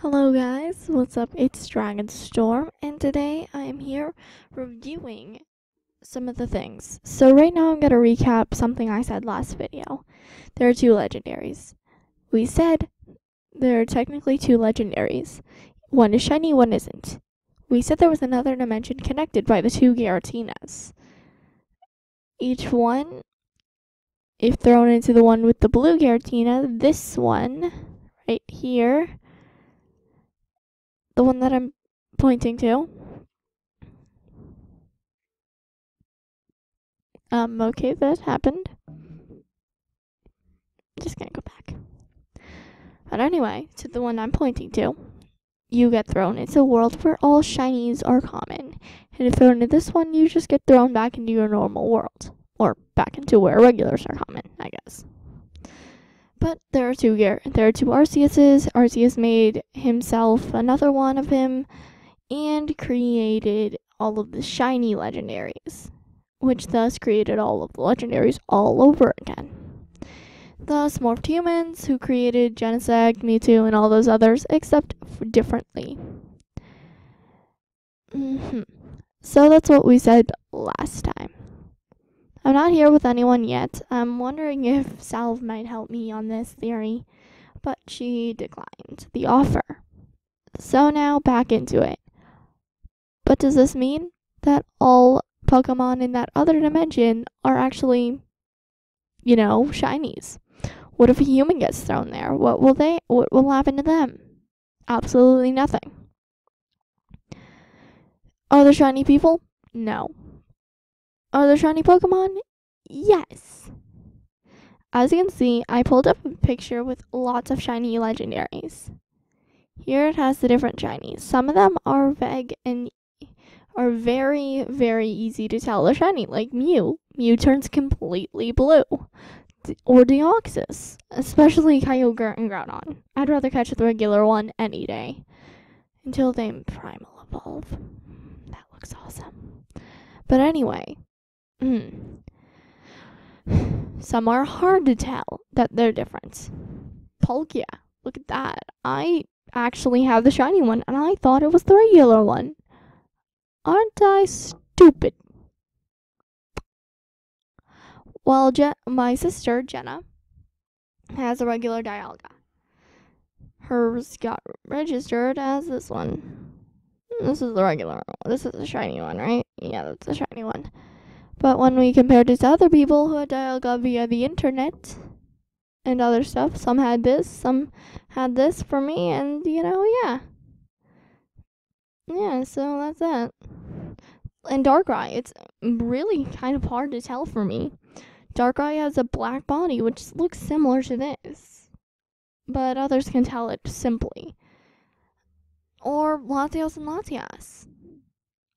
Hello guys, what's up? It's Dragon Storm, and today I am here reviewing some of the things. So right now I'm going to recap something I said last video. There are two legendaries. We said there are technically two legendaries. One is shiny, one isn't. We said there was another dimension connected by the two Garatinas. Each one, if thrown into the one with the blue Garatina, this one right here, the one that I'm pointing to. Okay, that happened. Just gonna go back. But anyway, to the one I'm pointing to, you get thrown into a world where all shinies are common. And if thrown into this one, you just get thrown back into your normal world. Or back into where regulars are common, I guess. But there are two Arceuses. Arceus made himself another one of him and created all of the shiny legendaries, which thus created all of the legendaries all over again. Thus morphed humans, who created Genesect, Mewtwo, and all those others, except differently. So that's what we said last time. I'm not here with anyone yet. I'm wondering if Salve might help me on this theory, but she declined the offer. So now back into it. But does this mean that all Pokemon in that other dimension are actually, shinies? What if a human gets thrown there? What will happen to them? Absolutely nothing. Are there shiny people? No. Are there shiny Pokemon? Yes. As you can see, I pulled up a picture with lots of shiny legendaries. Here it has the different shinies. Some of them are vague and are very, very easy to tell they're shiny, like Mew. Mew turns completely blue. Or Deoxys, especially Kyogre and Groudon. I'd rather catch the regular one any day. Until they primal evolve. That looks awesome. But anyway, some are hard to tell that they're different. Palkia, look at that. I actually have the shiny one, and I thought it was the regular one. Aren't I stupid? Well, my sister, Jenna, has a regular Dialga. Hers got registered as this one. This is the regular one. This is the shiny one, right? Yeah, that's the shiny one. But when we compared it to other people who had Dialga via the internet and other stuff, some had this, some had this for me, and, yeah. Yeah, so that's that. And Darkrai, it's really kind of hard to tell for me. Darkrai has a black body, which looks similar to this, but others can tell it simply. Or Latios and Latias.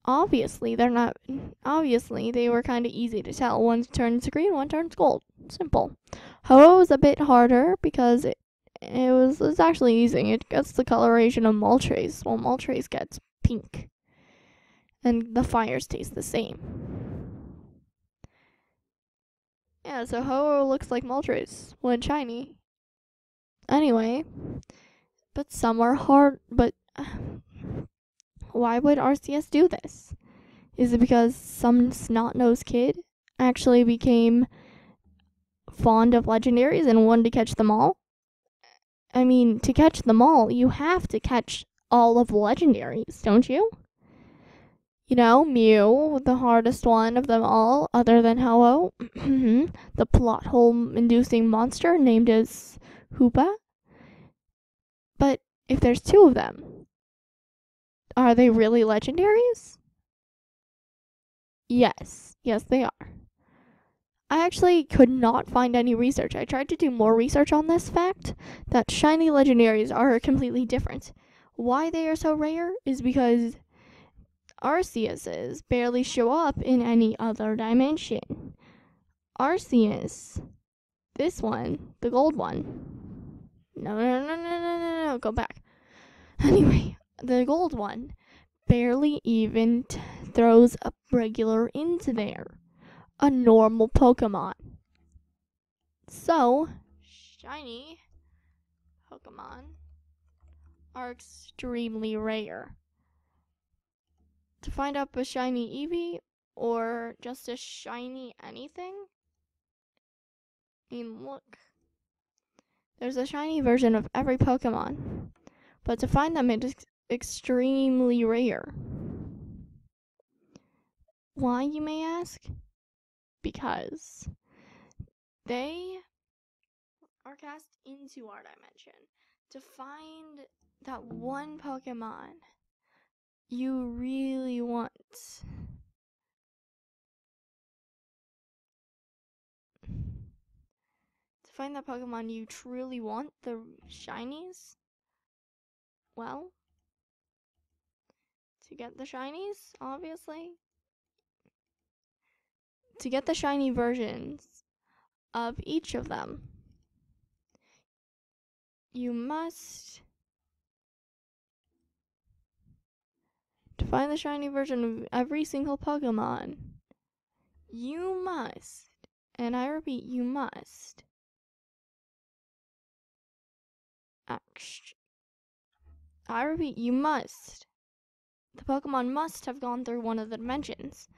Obviously, they were kind of easy to tell. One turns green, one turns gold. Simple. Ho was a bit harder because it's actually easy. It gets the coloration of Moltres, while Moltres gets pink. And the fire stays the same. Yeah, so Ho looks like Moltres when shiny. Anyway, but some are hard, but why would Arceus do this? Is it because some snot-nosed kid actually became fond of legendaries and wanted to catch them all? I mean, to catch them all, you have to catch all of the legendaries, don't you? Mew, the hardest one of them all, other than Ho-Oh. The plot hole-inducing monster named as Hoopa. But if there's two of them, are they really legendaries? Yes. Yes, they are. I actually could not find any research. I tried to do more research on this fact that shiny legendaries are completely different. Why they are so rare is because Arceuses barely show up in any other dimension. Arceus, this one, the gold one. No, go back. Anyway, the gold one barely even throws a regular into there. A normal Pokemon. So, shiny Pokemon are extremely rare. To find up a shiny Eevee or just a shiny anything, I mean, look. There's a shiny version of every Pokemon, but to find them it is extremely rare. Why, you may ask? Because they are cast into our dimension to find that one Pokemon you really want. To find that Pokemon you truly want, the shinies, well, to get the shinies, obviously, to get the shiny versions of each of them, you must, to find the shiny version of every single Pokemon, you must, and I repeat, you must, I repeat, you must. The Pokemon must have gone through one of the dimensions.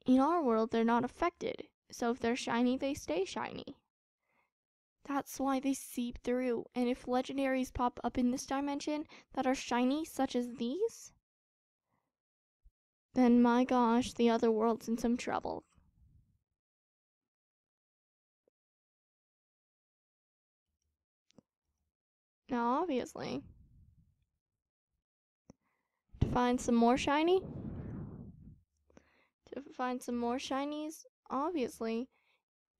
In our world, they're not affected, so if they're shiny, they stay shiny. That's why they seep through, and if legendaries pop up in this dimension that are shiny, such as these, then my gosh, the other world's in some trouble. Now, obviously, to find some more shinies, obviously,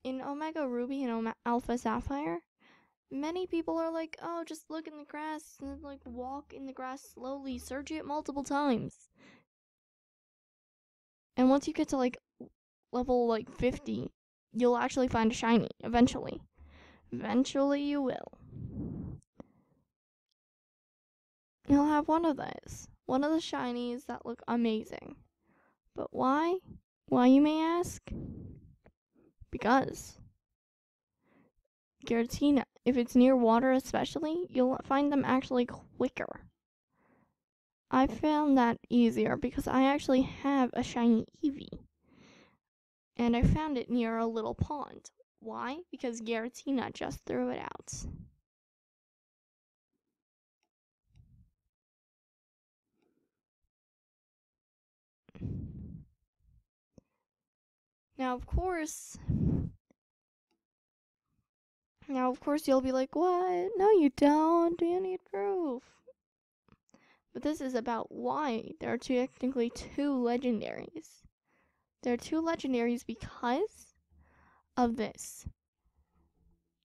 in Omega Ruby and Alpha Sapphire, many people are like, oh, just look in the grass and like walk in the grass slowly, search it multiple times. And once you get to like level like 50, you'll actually find a shiny eventually. Eventually you will. You'll have one of those. One of the shinies that look amazing. But why? Why, you may ask? Because Giratina, if it's near water especially, you'll find them actually quicker. I found that easier because I actually have a shiny Eevee. And I found it near a little pond. Why? Because Giratina just threw it out. Now, of course, you'll be like, what? No, you don't. You need proof. But this is about why there are technically two legendaries. There are two legendaries because of this.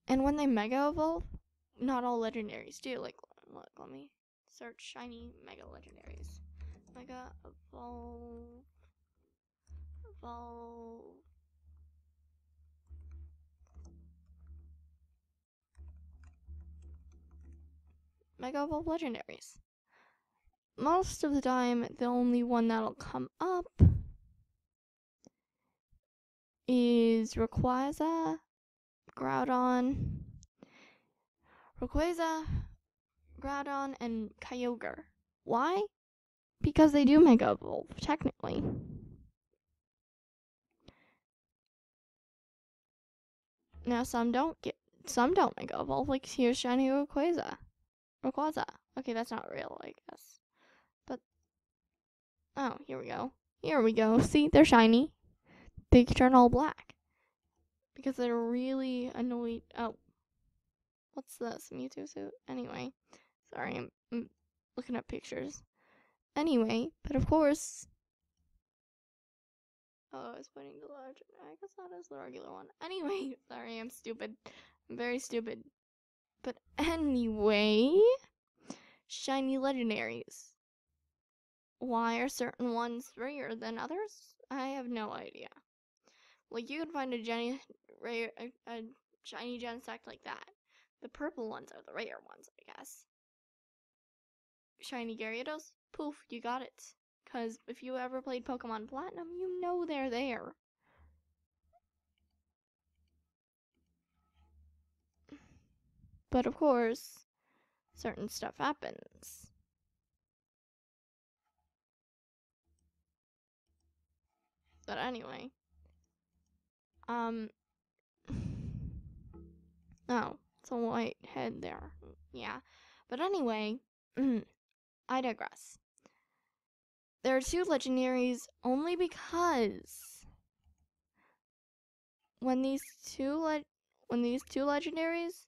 And when they mega evolve, not all legendaries do. Like, look, let me search shiny mega legendaries. Mega evolve. Mega evolve legendaries. Most of the time, the only one that'll come up is Rayquaza, Groudon, and Kyogre. Why? Because they do mega evolve, technically. Now some don't mega evolve, like here's shiny Rayquaza. Okay, that's not real, I guess. But oh, here we go. See, they're shiny. They turn all black. Because they're really annoyed. Oh, what's this? Mewtwo suit? Anyway, sorry, I'm looking at pictures. Anyway, but of course. Oh, I was pointing to the large. I guess that is the regular one. Anyway, sorry, I'm stupid. I'm very stupid. But anyway, shiny legendaries. Why are certain ones rarer than others? I have no idea. Like, you can find a shiny Genesect like that. The purple ones are the rare ones, I guess. Shiny Gyarados? Poof, you got it. Because if you ever played Pokemon Platinum, you know they're there. But of course, certain stuff happens. But anyway, oh, it's a white head there. Yeah, but anyway, I digress. There are 2 legendaries only because when these two legendaries,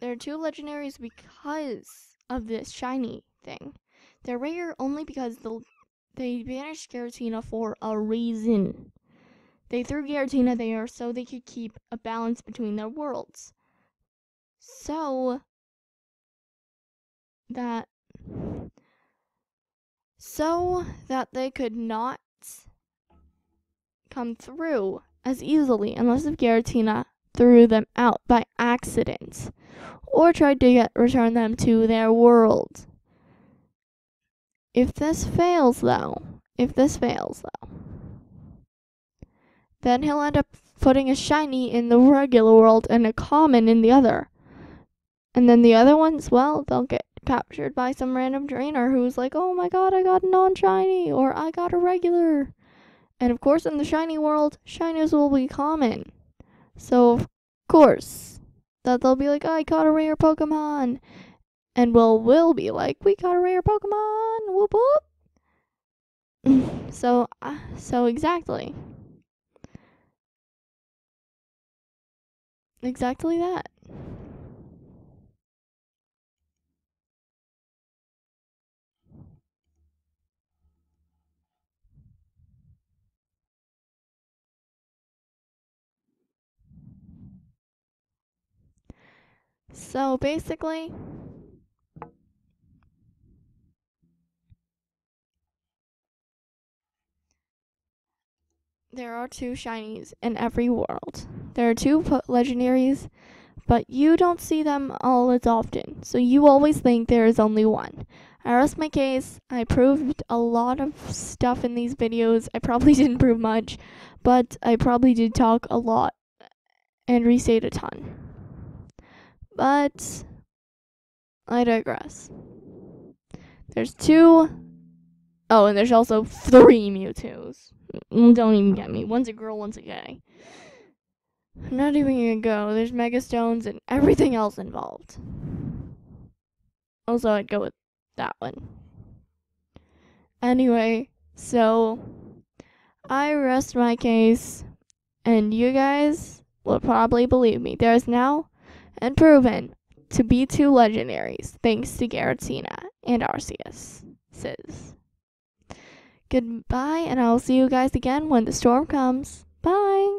there are 2 legendaries because of this shiny thing. They're rare only because they banished Giratina for a reason. They threw Giratina there so they could keep a balance between their worlds. So that they could not come through as easily unless if Giratina threw them out by accident or tried to return them to their world. If this fails though, then he'll end up putting a shiny in the regular world and a common in the other. And then the other ones, well, they'll get captured by some random trainer who's like, oh my god, I got a non-shiny, or I got a regular. And of course, in the shiny world, shinies will be common. So, of course, that they'll be like, I caught a rare Pokemon. And we'll be like, we caught a rare Pokemon, whoop whoop. So exactly. Exactly that. So basically, there are 2 shinies in every world. There are 2 legendaries, but you don't see them all as often, so you always think there is only one. I rest my case. I proved a lot of stuff in these videos. I probably didn't prove much, but I probably did talk a lot and restate a ton. But I digress. There's 2. Oh, and there's also 3 Mewtwo's. Don't even get me. One's a girl, one's a guy. I'm not even gonna go. There's Mega Stones and everything else involved. Also, I'd go with that one. Anyway, so I rest my case, and you guys will probably believe me. There is now and proven to be 2 legendaries, thanks to Giratina and Arceus. Goodbye, and I'll see you guys again when the storm comes. Bye!